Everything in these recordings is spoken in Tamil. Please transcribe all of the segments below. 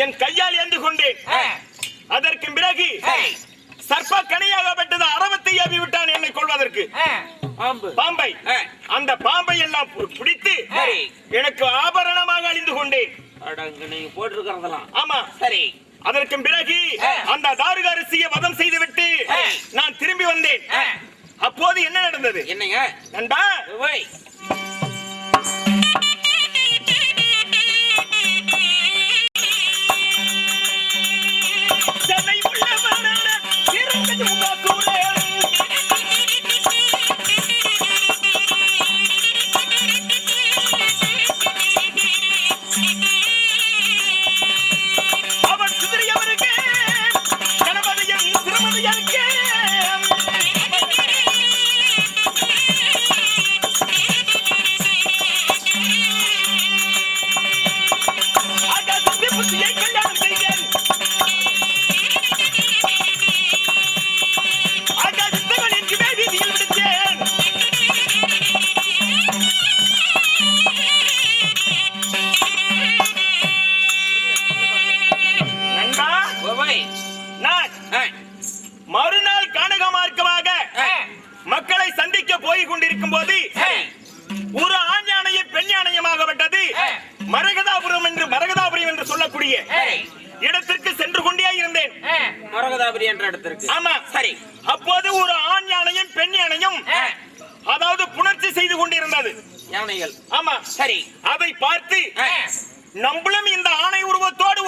என் கையால் ஏந்து கொண்டேன். அதற்கு பிறகு சர்ப்ப கனியாகப்பட்டது அரவத்தை ஏவி விட்டான் என்னை கொள்வதற்கு. பாம்பை அந்த பாம்பை எல்லாம் பிடித்து எனக்கு ஆபரணமாக அணிந்து கொண்டேன். நீங்க போட்டிருக்கிறதெல்லாம் ஆமா சரி. அதற்கு பிறகு அந்த தாருகாரசியை வதம் செய்துவிட்டு நான் திரும்பி வந்தேன். அப்போது என்ன நடந்தது? என்னங்க நண்பா, மறுநாள் கானக மார்க்கமாக மக்களை சந்திக்க போய் கொண்டிருக்கும் போது ஒரு ஆண் யானையும் பெண் யானையுமாகப்பட்டது மரகதாபுரம் என்று சொல்லக்கூடிய இடத்திற்கு சென்று கொண்டே இருந்தேன். மரகதாபுரி என்ற இடத்திற்கு. ஆமா சரி. அப்போது ஒரு ஆண் யானையும் பெண் யானையும் அதாவது புணர்ச்சி செய்து கொண்டிருந்தது யானைகள். ஆமா சரி. அதை பார்த்து நம்மளும் இந்த ஆணை உருவத்தோடு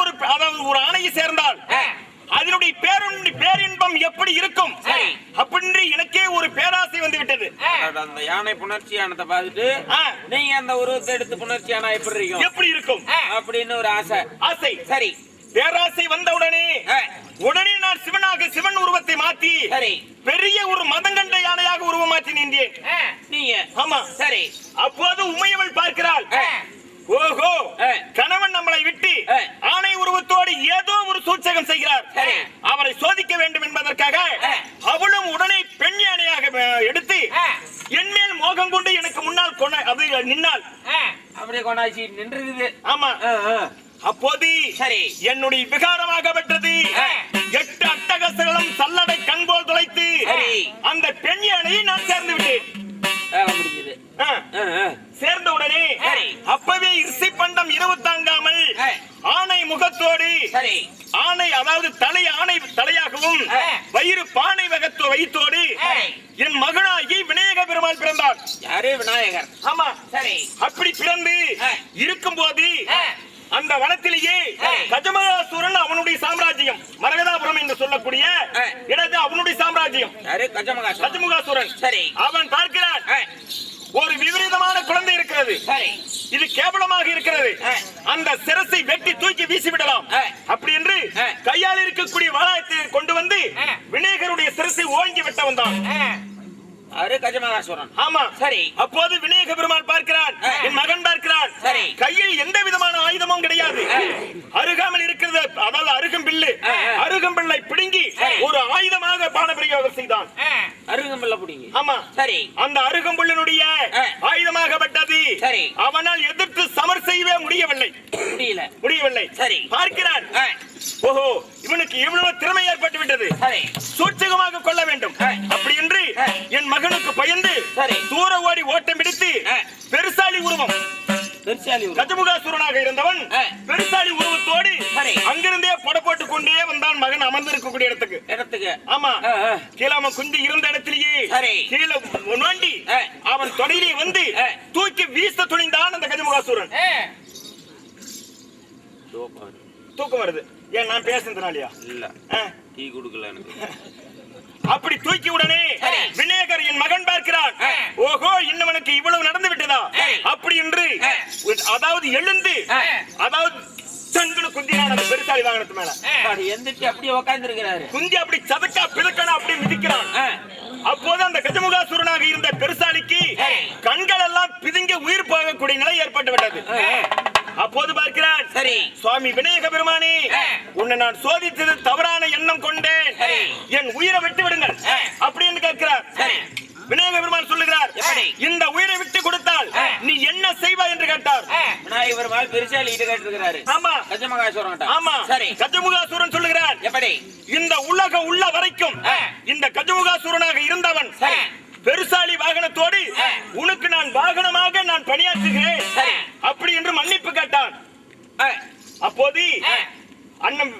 ஒரு ஆணையை சேர்ந்தால் அதனுடைய பேரின்பம் எப்படி இருக்கும் அப்படின்னு எனக்கே ஒரு பேராசை வந்து விட்டது. அந்த யானை புணர்ச்சியானதை பார்த்துட்டு நீங்க அந்த உருவத்தை எடுத்து புணர்ச்சியான எப்படி இருக்கும் அப்படின்னு ஒரு ஆசை. சரி. பேராசை வந்தவுடனே நான் சிவன் உருவத்தை மாற்றி பெரிய ஒரு மதங்கண்ட யானையாக உருவம் மாற்றி நின்றேன். நீங்க ஆமா சரி. அப்போது உமையவள் பார்க்கிறாள். ஓஹோ, கணவன் நம்மளை விட்டு ஆணை உருவத்தோடு ஏதோ ஒரு சூழ்ச்சகம் செய்கிறார், அவரை சோதிக்க வேண்டும் என்பதற்காக அவளும் உடனே பெண் யானையாக எடுத்து என் மேல் மோகம் கொண்டு எனக்கு முன்னால் நின்னால். அப்படியே கொண்டாச்சி நின்றது. ஆமா. அப்போது சரி என்னுடைய விகாரமாகப்பட்டது 8 அட்டகசங்களும் சல்லடை கண்போல் தொலைத்து அந்த பெண் யானையை நான் சேர்ந்து விட்டேன். சேர்ந்த உடனே அப்பவே இசை பண்டம் இரவு தாங்காமல் ஆணை முகத்தோடு ஆணை அதாவது ஆணை தலையாகவும் வயிறு பானை வயிற்றோடு என் மகனாகி விநாயக பெருமாள் பிறந்தார். யாரே விநாயகர்? ஆமா சரி. அப்படி பிறந்து இருக்கும் போது அந்த வனத்திலேயே கஜமகாசுரன் அவனுடைய சாம்ராஜ்யம் மரகதாபுரம் என்று சொல்லக்கூடிய இடது அவனுடைய சாம்ராஜ்யம். கஜமகாசுரன். சரி. அவன் பார்க்கிறான் ஒரு விபரீதமான குழந்தை இருக்கிறது, இது கேவலமாக இருக்கிறது, அந்த சிரசை வெட்டி தூக்கி வீசி விடலாம் அப்படி என்று கையால் இருக்கக்கூடிய வாளாயத்தை கொண்டு வந்து விநாயகருடைய சிரசை ஓங்கி விட்டவன் தான் கஜமகாசுரன். ஆமா சரி. அப்போது விநாயக பெருமாள் பார்க்கிறான், என் மகன் பார்க்கிறான், கையில் எந்த விதமான ஆயுதமும் கிடையாது, அருகாமல் இருக்கிறது அதாவது அருகம்பிள்ளை பிடுங்கி ஒரு ஆயுதமாக பானபிரயோகம் செய்தான். அருகம்பிள்ளை பிடுங்கி. ஆமா சரி. அந்த அருகம்புள்ளினுடைய ஆயுதமாகப்பட்டது அவனால் எதிர்த்து சமர் செய்யவே முடியவில்லை. சரி. பார்க்கிறான், ஓஹோ இவனுக்கு இவ்வளவு திறமை ஏற்பட்டு விட்டது, சூட்சகமாக கொள்ள வேண்டும் அப்படி என்று என் மகனுக்கு பயந்து தூர ஓடி ஓட்டம் பிடித்து பெருசாலி உருவம் கஜமுகாசுரனாக இருந்தவன் பெருசாலி உருவத்தோடு அங்கிருந்தே பட போட்டு கொண்டே வந்தான் மகன் அமர்ந்திருக்கக்கூடிய இடத்துக்கு. ஆமா கீழாம குந்தி இருந்த இடத்திலேயே கீழே நோண்டி அவன் தொடையிலே வந்து தூக்கி வீச துணிந்தான் அந்த கஜமுகாசுரன். தூக்கம் வருது. ஏன் நான் பேசுறதுனாலயா? இல்ல டீ குடுக்கல எனக்கு. அப்படி தூக்கி உடனே விநாயகர் என் மகன் பார்க்கிறான், ஓஹோ இன்னவனுக்கு இவ்வளவு நடந்து விட்டதா அப்படி என்று அதாவது எழுந்து அதாவது சங்கனு குந்தினான் அந்த பெருசாலி வாகனத்து மேல. எந்திரிச்சு அப்படியே உட்கார்ந்து இருக்கிறாரு. குந்தி அப்படி சதக்கா பிதக்கனா அப்படி மிதிக்கிறான். அப்போது அந்த கஜமுகாசுரனாக இருந்த பெருசாலிக்கு கண்கள் எல்லாம் பிதுங்கி உயிர் போகக்கூடிய நிலை ஏற்பட்டு விட்டது. அப்போது பார்க்கிறான், சரி சுவாமி விநாயக பெருமானே உன்னை நான் சோதித்தது தவறான எண்ணம் கொண்டேன், என் உயிரை விட்டு விடுங்கள் அப்படி என்று கேட்கிறார். விநாயக பெருமான் சொல்லுகிறார், இந்த உயிரை விட்டு கொடுத்தால் நீ என்ன செய்வாய் என்று கேட்டார். விநாயகர் பெருமாள் பெருசாலி கிட்ட கேட்டிருக்கிறாரு. ஆமா, கஜமுகாசுரன். ஆமா, சரி. கஜமுகாசுரன் சொல்லுகிறார், எப்படி இந்த உலகம் உள்ள வரைக்கும் இந்த கஜமுகாசுரனாக இருந்தவன் பெருசாலி வாகனத்தோடு உனக்கு நான் வாகனமாக நான் பணியாற்றுகிறேன் அப்படி என்று மன்னிப்பு கேட்டான். அப்போது அண்ணன்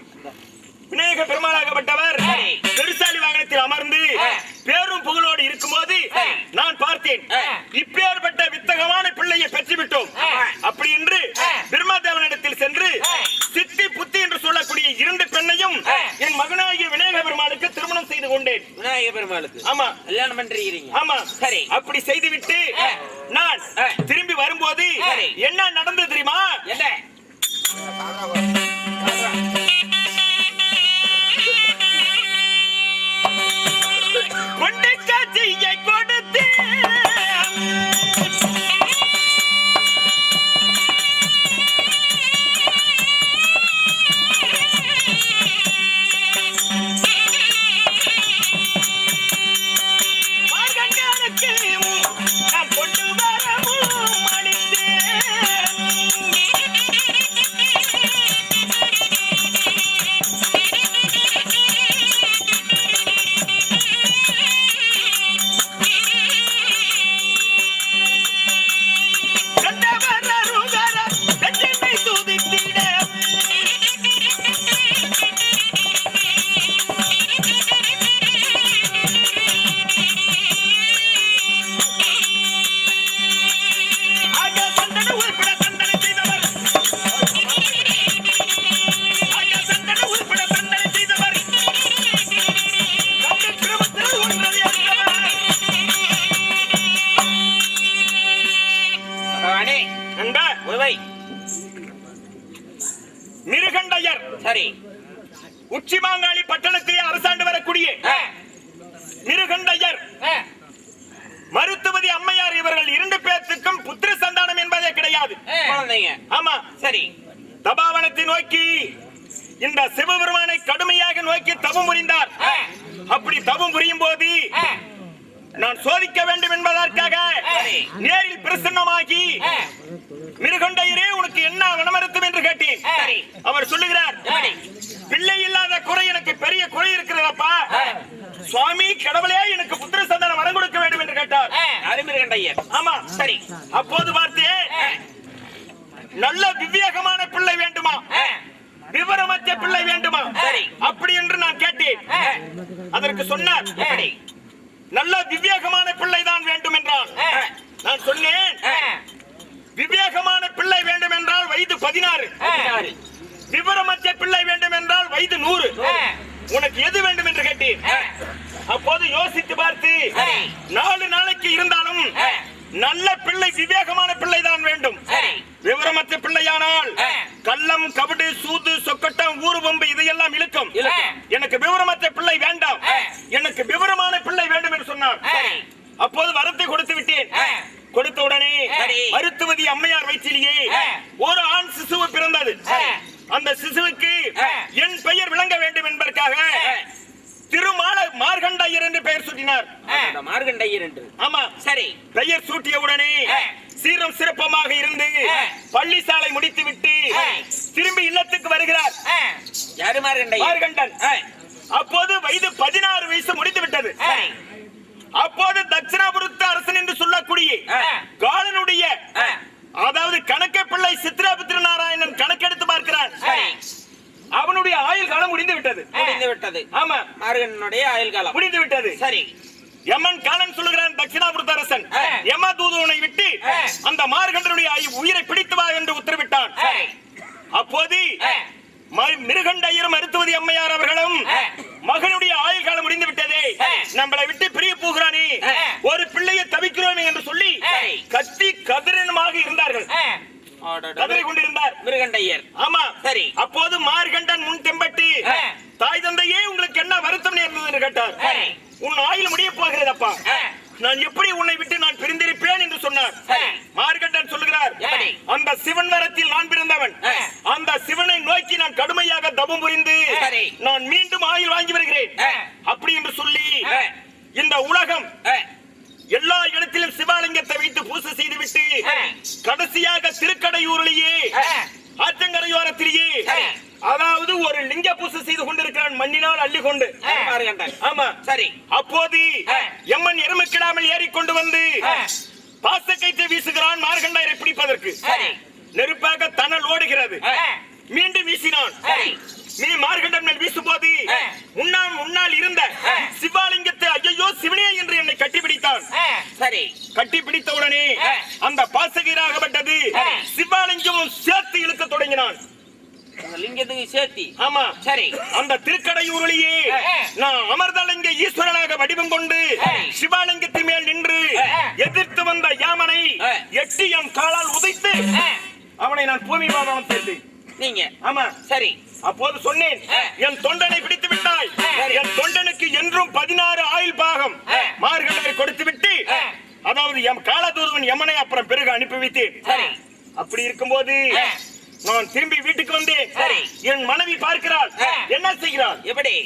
விநாயக பெருமாளாகப்பட்டவர் பெருசாலி வாகனத்தில் அமர்ந்து பேரும் புகழோடு இருக்கும்போது நான் பார்த்தேன், இப்பேற்பட்ட வித்தகமான பிள்ளையை பெற்றுவிட்டோம் அப்படி என்று பிரம்மதேவனிடத்தில் சென்று சித்தி புத்தி என்று சொல்லக்கூடிய 2 பெண்ணையும் என் மகனாகிய விநாயக பெருமாளுக்கு திருமணம் செய்து கொண்டேன். விநாயக பெருமாளுக்கு? ஆமா, கல்யாணம் பண்றீங்க? ஆமா, சரி. அப்படி செய்துவிட்டு நான் திரும்பி வரும்போது என்ன நடந்தது தெரியுமா? என்ன? கொண்டு காட்சியை கொடுத்து நான் கொண்டு வரவும் அளித்தேன். மிருகண்டையர் சரி உச்சிமாங்காளி பட்டணத்தை அரசாண்டு வரக்கூடிய மிருகண்டையர் மருத்துவதி அம்மையார் இவர்கள் 2 பேருக்கும் புத்திர சந்தானம் என்பதே கிடையாது. ஆமா, சரி. தபாவனத்தை நோக்கி இந்த சிவபெருமானை கடுமையாக நோக்கி தவம் புரிந்தார். அப்படி தவம் புரியும் போது நான் சோதிக்க வேண்டும் என்பதற்காக நேரில் பிரசன்னமாகி மிருகண்டையரே உனக்கு என்ன வனமருத்துவம் என்று கேட்டேன். அவர் சொல்லுகிறார், பிள்ளை இல்லாத குறை எனக்கு பெரிய குறை இருக்கிறதப்பா, சுவாமி கடவுளே எனக்கு புத்திர சந்தானம் வரம் கொடுக்க வேண்டும் என்று கேட்டார். மிருகண்டையர் ஆமா, சரி. அப்போது பார்த்தேன், நல்ல விவேகமான பிள்ளை வேண்டுமா, விவரமற்ற பிள்ளை வேண்டுமா அப்படி என்று நான் கேட்டேன். அதற்கு சொன்னார், நல்ல விவேகமான பிள்ளை தான் வேண்டும் என்றான். நான் சொன்னேன், விவேகமான பிள்ளை வேண்டும் என்றால் வயது 16, விவரமற்ற பிள்ளை வேண்டும் என்றால் வயது 100, உனக்கு எது வேண்டும் என்று கேட்டேன். அப்போது யோசித்து பார்த்து 4 நாளைக்கு இருந்தாலும் நல்ல பிள்ளை விவேகமான பிள்ளை தான் வேண்டும். விவரமற்ற பிள்ளையானால் கள்ளம் கபடு சூது சொக்கட்டம் ஊரு பம்பு இதையெல்லாம் இழுக்கும். எனக்கு விவரமற்ற பிள்ளை வேண்டாம், எனக்கு விவரமான பிள்ளை வேண்டும் என்று சொன்னார். அப்போது வரத்தை கொடுத்து விட்டேன். கொடுத்த உடனே மருத்துவதி அம்மையார் வயிற்றிலேயே ஒரு ஆண் சிசுவு பிறந்தது. அந்த சிசுவுக்கு என் பெயர் விளங்க வேண்டும் என்பதற்காக திருமால மார்கண்டையர் என்று பெயர் சூட்டினார். மார்கண்டையர் என்று? ஆமா, சரி. பெயர் சூட்டிய உடனே சீரம் சிறப்பமாக இருந்து பள்ளி சாலை முடித்துவிட்டு திரும்பி இல்லத்துக்கு வருகிறார். யாரு? மார்கண்டன். அப்போது வயது 16 வயசு முடித்து விட்டது. அப்போது தட்சிணாபுரத்து அரசன் என்று சொல்லக்கூடிய காலனுடைய அதாவது கணக்க பிள்ளை சித்ராபுத்திர நாராயணன் கணக்கெடுத்து பார்க்கிறார். அவனுடைய ஆயுள் காலம் முடிந்து விட்டது. ஆமா, மார்கண்டனுடைய ஆயுள் காலம் முடிந்து விட்டது. சரி. யமன் காலன் சொல்லுகிறான் தட்சிணாபுரத்து அரசன், யம தூதனை விட்டு அந்த மார்கண்டனுடைய உயிரை பிடித்து வா என்று உத்தரவிட்டான். அப்போது மிருகண்டையர் மருத்துவதி அம்மையார் அவர்களும் மகனுடைய ஆயுள் காலம் முடிந்து விட்டதே, நம்மளை விட்டு பிரிய போகிறானே, ஒரு பிள்ளையை தவிக்கிறோமே என்று சொல்லி கத்தி கதிரனமாக இருந்தார்கள். கதறி கொண்டிருந்தார் மிருகண்டையர். ஆமா, சரி. அப்போது மார்கண்டன் முன் தெம்பட்டி, தாய் தந்தையே உங்களுக்கு என்ன வருத்தம் நேர்ந்தது என்று கேட்டார். உன் ஆயுள் முடிய போகிறதப்பா, நான் எப்படி உன்னை விட்டு நான் பிரிந்திருப்பேன் என்று சொன்னார். மார்கண்டன் சொல்லுகிறார், அந்த சிவன் வரத்தில் நான் பிறந்தவன், அந்த சிவனை நோக்கி நான் கடுமையாக தவம் புரிந்து நான் மீண்டும் ஆயுள் வாங்கி வருகிறேன் அப்படி என்று சொல்லி இந்த உலகம் எல்லா எல்லா இடத்திலும் சிவாலிங்கத்தை வைத்து பூசை செய்துவிட்டு கடைசியாக திருக்கடையூரிலேயே ஆற்றங்கரையோரத்திலேயே அதாவது ஒரு லிங்க பூசை செய்து கொண்டிருக்கிறான் மண்ணினால் அள்ளி கொண்டு. ஆமா சரி. அப்போது எம்மன் எருமைக்கிடாமல் ஏறிக்கொண்டு வந்து பாசக்கயிற்றை வீசுகிறான் மார்கண்டாயரை பிடிப்பதற்கு. நெருப்பாக தணல் ஓடுகிறது. மீண்டும் வீசினான். நீ மார்கண்டன் மேல் வீசும்போது முன்னால் இருந்த சிவாலிங்கத்தை ஐயோ சிவனே என்று என்னை கட்டிப்பிடித்தான். சரி. கட்டிப்பிடித்தவுடனே அந்த பாசகீராகப்பட்டது சிவாலிங்கமும் சேர்த்து இழுக்க தொடங்கினான். லிங்கத்துக்கு சேர்த்தி. ஆமா சரி. அந்த திருக்கடையூரிலேயே நான் அமர்தலிங்க ஈஸ்வரனாக வடிவம் கொண்டு சிவாலிங்கத்தின் மேல் நின்று எதிர்த்து வந்த யாமனை எட்டி என் காலால் உதைத்து அவனை நான் பூமி பாதம் சேர்த்தேன். நீங்க ஆமா சரி. அப்போது சொன்னேன் என் தொண்டனை பிடித்து விட்டாய். என் தொண்டனுக்கு என்றும் 16 ஆயுள் பாகம் மார்கண்டரை கொடுத்து விட்டு அதாவது எம் காலதூதன் யமனை அப்புறம் பிறகு அனுப்பி வைத்தேன். அப்படி இருக்கும்போது நான் திரும்பி வீட்டுக்கு வந்தேன். என் மனைவி பார்க்கிறாள். என்ன செய்கிறாள்? எப்படி?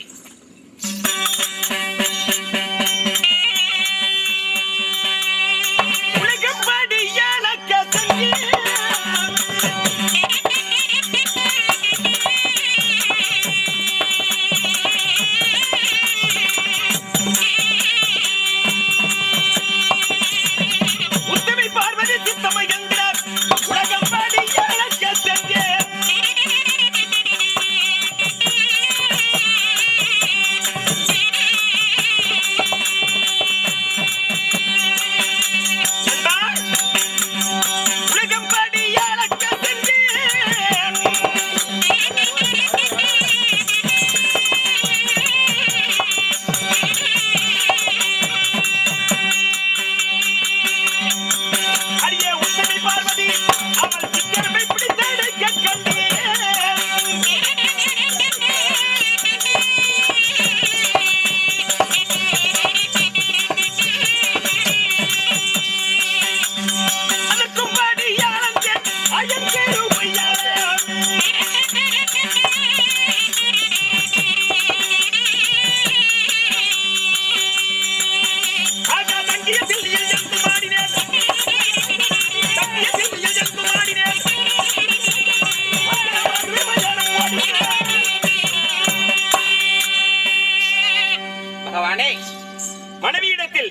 மனைவியிடத்தில்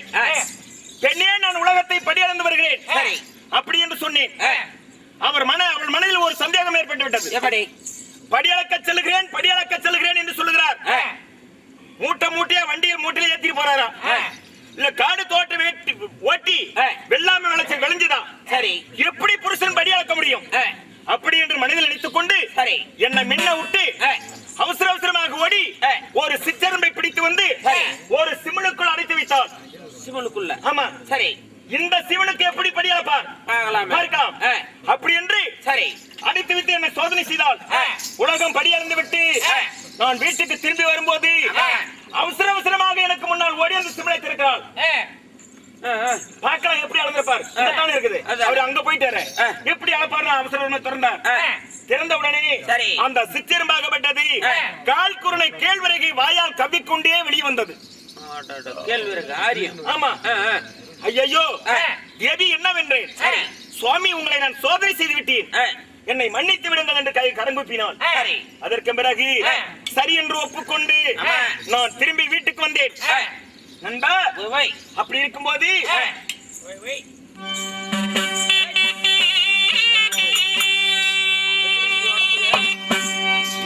பெண்ணே நான் உலகத்தை படியளந்து வருகிறேன் அப்படி என்று சொன்னேன். அவள் மனதில் ஒரு சந்தேகம் ஏற்பட்டு விட்டது. எப்படி? படியளக்க செல்லுகிறேன் என்று சொல்லுகிறார். மூட்டையா வண்டியில் மூட்டையில ஏத்தி போறாரா இல்ல காடு தோட்டம் ஓட்டி வெள்ளாமை விளைஞ்சுதான் சரி. எப்படி புருஷன் படி அளக்க முடியும்? அப்படி என்று மனதில் நினைத்துக் கொண்டு என்னை மின்ன விட்டு அவசரமாக ஓடி ஒரு சிற்றரம்பை பிடித்து வந்து ஒரு சிமனுக்குள் அடைத்து வைத்தார். சிமனுக்குள்ள? ஆமா சரி. இந்த சிவனுக்கு எப்படி படி அளப்பார்? பார்க்கலாம். அப்படி என்று சரி அடைத்து வைத்து என்னை சோதனை செய்தால் உலகம் படி அளந்து விட்டு நான் வீட்டுக்கு திரும்பி வரும்போது அவசரமாக எனக்கு முன்னால் ஓடி அந்த சிமனை திறக்கிறாள். பார்க்கலாம் எப்படி அளந்திருப்பார். இருக்குது அவர் அங்க போயிட்டாரு. எப்படி அளப்பார்? அவசரமா திறந்தார். திறந்த உடனே அந்த சிற்றெரும்பாகப்பட்டது கால் குருணை கேழ்வரகை வாயால் கவ்விக்கொண்டே வெளியே வந்தது. கேழ்வரகு ஆரியம். ஆமா. ஐயோ தேவி என்னவென்றேன். சுவாமி உங்களை நான் சோதனை செய்து விட்டேன், என்னை மன்னித்து விடுங்கள் என்று கை கடங்குப்பினான். அதற்கு பிறகு சரி என்று ஒப்புக்கொண்டு நான் திரும்பி வீட்டுக்கு வந்தேன். நண்பா அப்படி இருக்கும்போது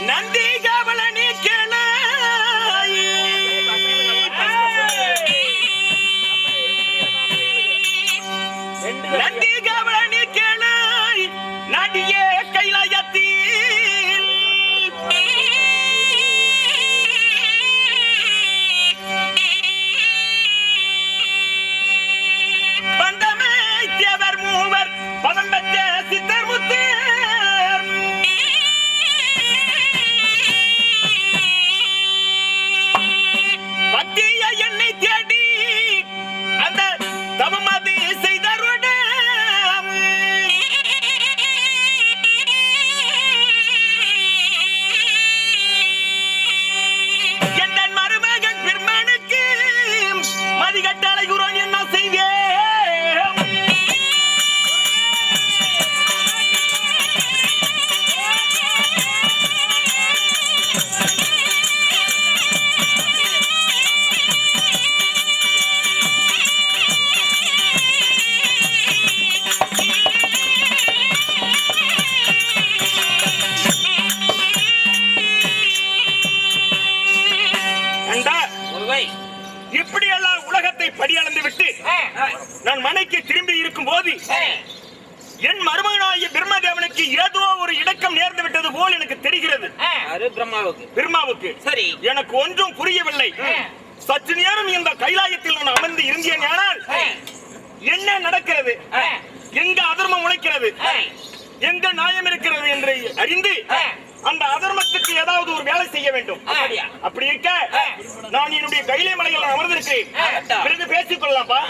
நந்தி காவலனி கேள நந்தி காவலனி கேள நாட்டிய கைலாயத்தில் பண்டமே தேவ போது என் மருமகனாகிய பிரம்மதேவனுக்கு ஏதோ ஒரு இடக்கம் நேர்ந்து விட்டது போல் எனக்கு தெரிகிறது. பிரம்மாவுக்கு சரி, எனக்கு ஒன்றும் புரியவில்லை. சற்று நேரம் இந்த கைலாயத்தில் நான் அமர்ந்து இருந்தேன். ஆனால் என்ன நடக்கிறது, எங்க அதர்மம் உழைக்கிறது, எங்க நியாயம் இருக்கிறது என்று அறிந்து அந்த அதர்மத்துக்கு ஏதாவது ஒரு வேலை செய்ய வேண்டும். அப்படி இருக்க நான் என்னுடைய கைலை மலையில் அமர்ந்திருக்கிறேன். பிறகு பேசிக் கொள்ளலாம்ப்பா.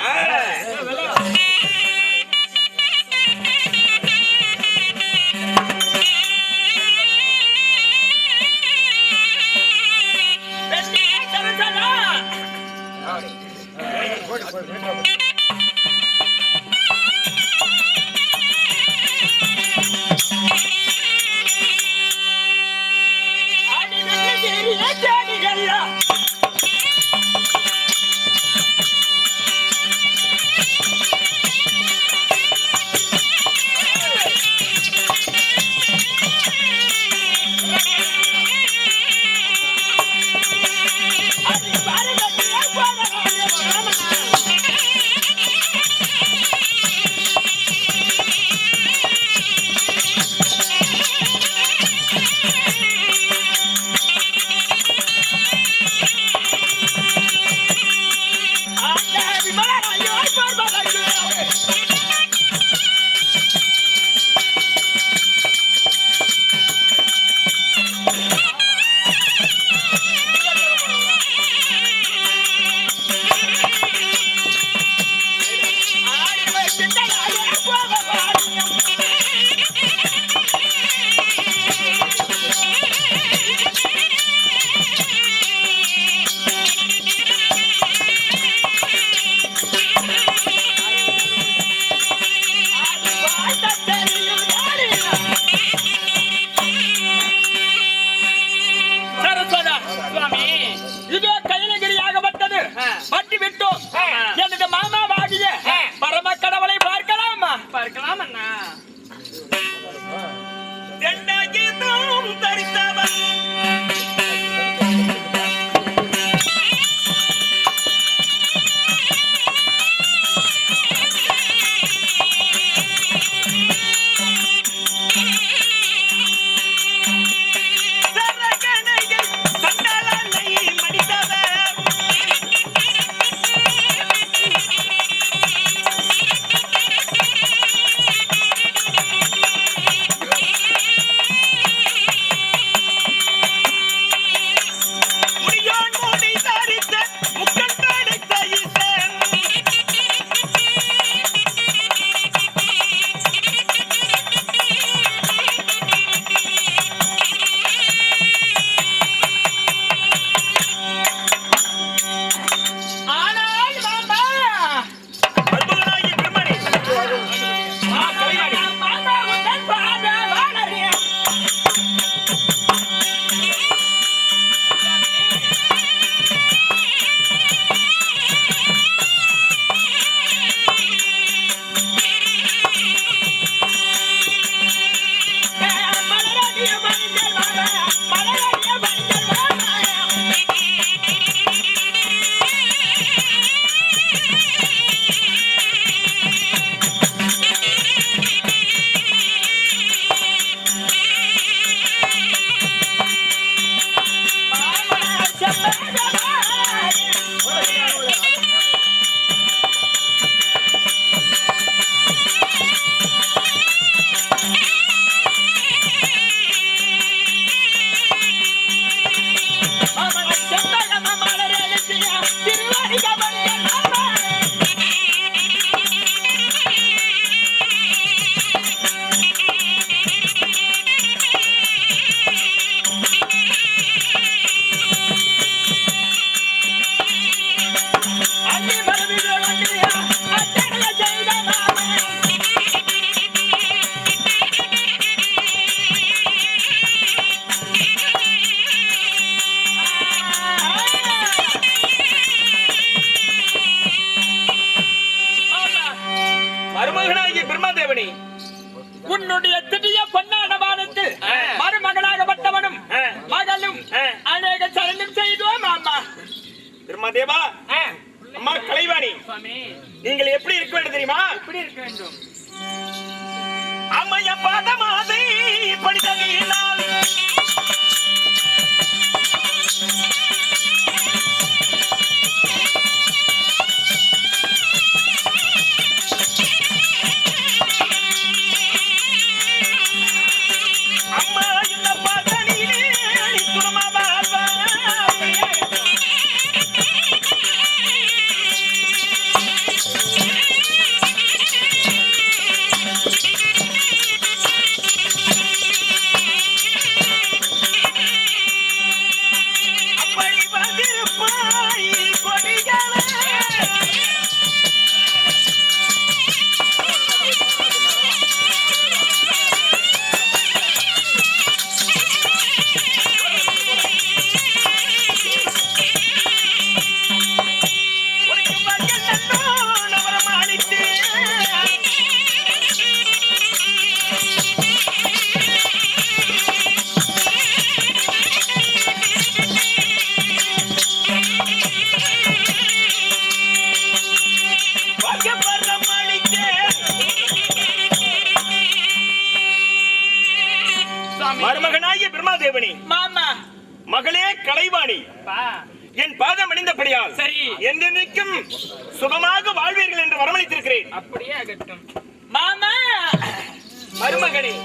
உன்னுடைய திடீய பொன்னாடமானத்தில் மருமகளாகப்பட்டவனும் மகளும் அநேக சரணம் செய்தோம். அம்மா பிரம்மதேவா, அம்மா கலைவாணி, சுவாமி நீங்கள் எப்படி இருக்க வேண்டும் தெரியுமா? எப்படி இருக்க வேண்டும்? அம்மைய பாதமாதை படித்ததினால் அம்மா இந்த பதனிலே துணமா வாழ்வா. அப்படி வந்திருப்பாய் கொடிகளே. உனக்கு மகன் நன்னோன் அவரமானித்தேன். மருமகனாகிய பிரம்மாதேவனி, மாமா மகளே கலைவாணி, பா என் பாதம் அணிந்தபடியால் சரி என்றென்றைக்கும் சுகமாக வாழ்வீர்கள் என்று வரமளித்திருக்கிறேன். அப்படியே ஆகட்டும் மாமா. மருமகனே,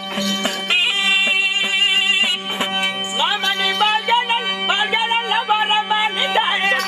மாமணி பால்கனல் பால்கனல் வரமணி தாயா.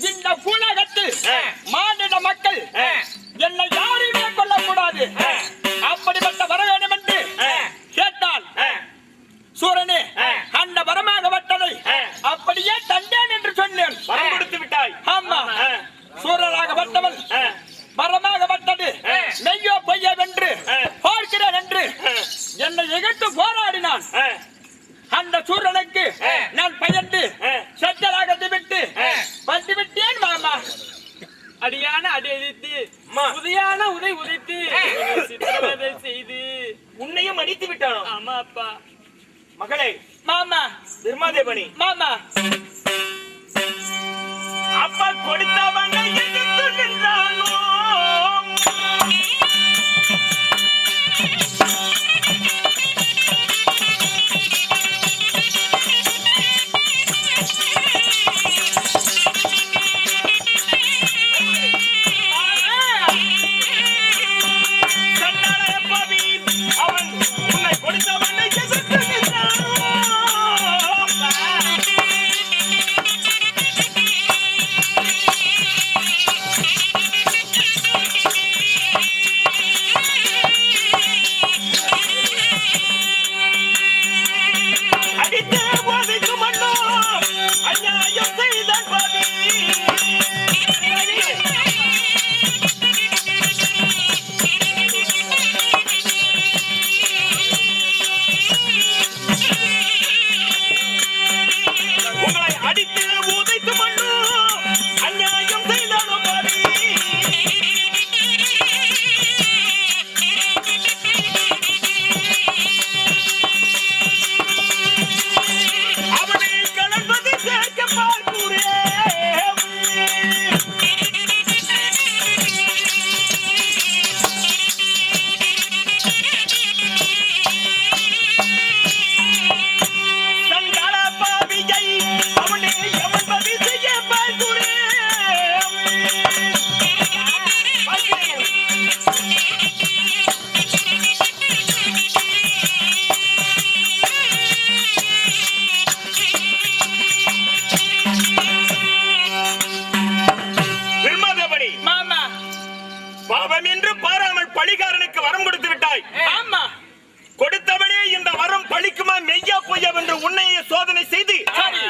இந்த உலகத்தில் மாநில மக்கள் என்னை யாருமே கொல்ல பிரம்மதேவனி மாமா அப்ப கொடுத்தவனை எதிர்த்து நின்றானோ அவன் உன்னை கொடுத்தவனை எதிர்த்து நின்றானோ அடித்து போதைக்கு மண்ணோ அநியாயம் செய்தான் பாவி உங்களை அடித்து உதைத்து மண்ணோ அநியாயம் செய்தானோ பாவி அவனை கலன்பது சேர்க்க பார்க்கிறே சண்டாள பாவியை அவனை எவன்பது செய்ய பார்க்கிறே பிரம்மதேவனி மாமா பாவம் என்று பாராமல் பழிகாரனுக்கு வரம் கொடுத்து விட்டாய் ஆமா கொடுத்தவனே இந்த வரம் பழிக்குமா மெய்யா பொய்யா என்று உன்னையே சோதனை செய்து சரி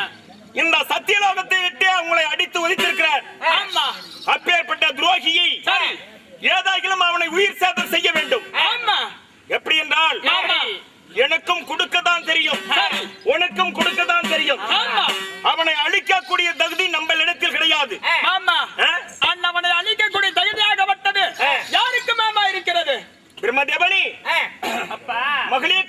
இந்த சத்தியலோகத்தை விட்டு உங்களை அடித்து ஒதுக்கியிருக்கிறார் ஆமா அப்பேற்பட்ட துரோகியை சரி ஏதாகிலும் அவனை உயிர் சேதம் செய்ய வேண்டும் ஆமா எப்படி என்றால் ஆமா எனக்கும் கொடுக்கத்தான் தெரியும் சரி. உனக்கும் கொடுக்கத்தான் தெரியும் ஆமா அவனை அழிக்கக்கூடிய தகுதி நம்மளிடத்தில் கிடையாது மாமா ஆ? அண்ணவனை அழிக்கக்கூடிய தகுதியாகப்பட்டது ஆ. யாருக்கு மாமா இருக்கிறது பிரம்மதேவனி அப்பா மகளே